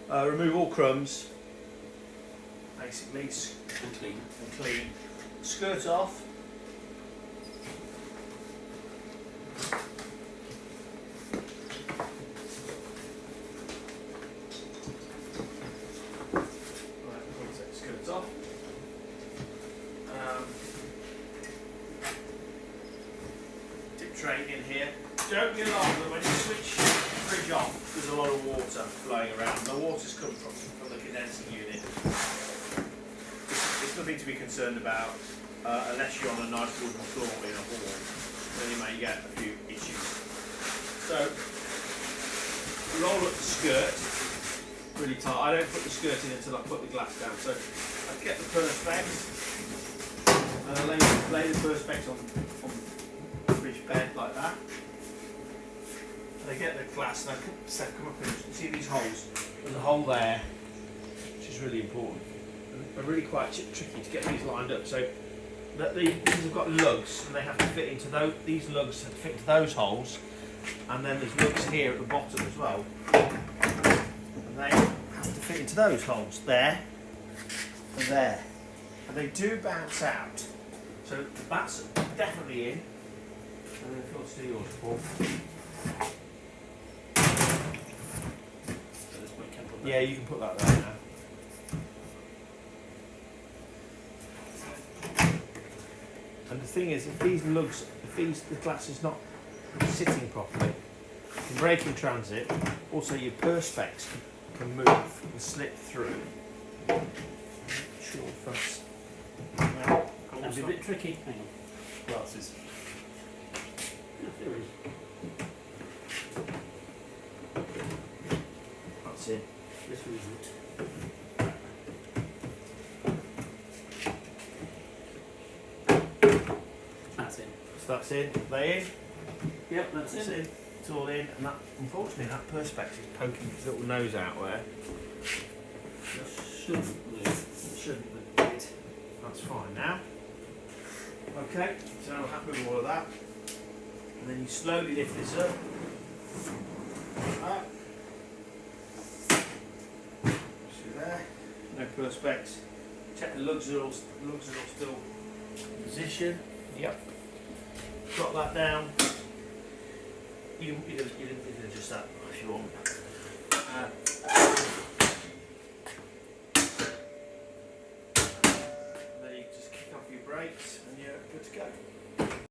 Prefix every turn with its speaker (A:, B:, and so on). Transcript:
A: Remove all crumbs, basically,
B: And clean.
A: and clean. Skirt off. Right, we'll take the skirts off. Dip tray in here. Don't get alarmed that when you switch the fridge off, there's a lot of water flowing around. The water's come from the condensing unit. It's nothing to be concerned about unless you're on a nice wooden floor in a hall. Then you may get a few issues. So, roll up the skirt really tight. I don't put the skirt in until I put the glass down. So, I get the perspex and I lay the perspex on the fridge bed like that. I get the glass and I come up and you see these holes. There's a hole there, which is really important. And really quite tricky to get these lined up. So that these have got lugs and they have to fit into those. These lugs have to fit into those holes, and then there's lugs here at the bottom as well. And they have to fit into those holes there and there. And they do bounce out. So the bats are definitely in. And then if you want to do yours, Paul. Yeah, you can put that there now. And the thing is, if these lugs, the glass is not sitting properly, it can break in transit. Also, your perspex can move and slip through. Sure, first.
B: That'd be a bit tricky. Hang on. Glasses.
A: That's it.
B: This one isn't. That's in.
A: So that's in. They in.
B: Yep, that's
A: It's
B: in.
A: in. It's all in. And that, unfortunately, that perspex is poking his little nose out there.
B: Shouldn't move.
A: It shouldn't, but it did. That's fine now. Okay, so I'm happy with all of that. And then you slowly lift this up. Like that. See there. No perspex. Check the lugs are all still in position. Yep. Drop that down. You can adjust that if you want. Then you just kick off your brakes and you're good to go.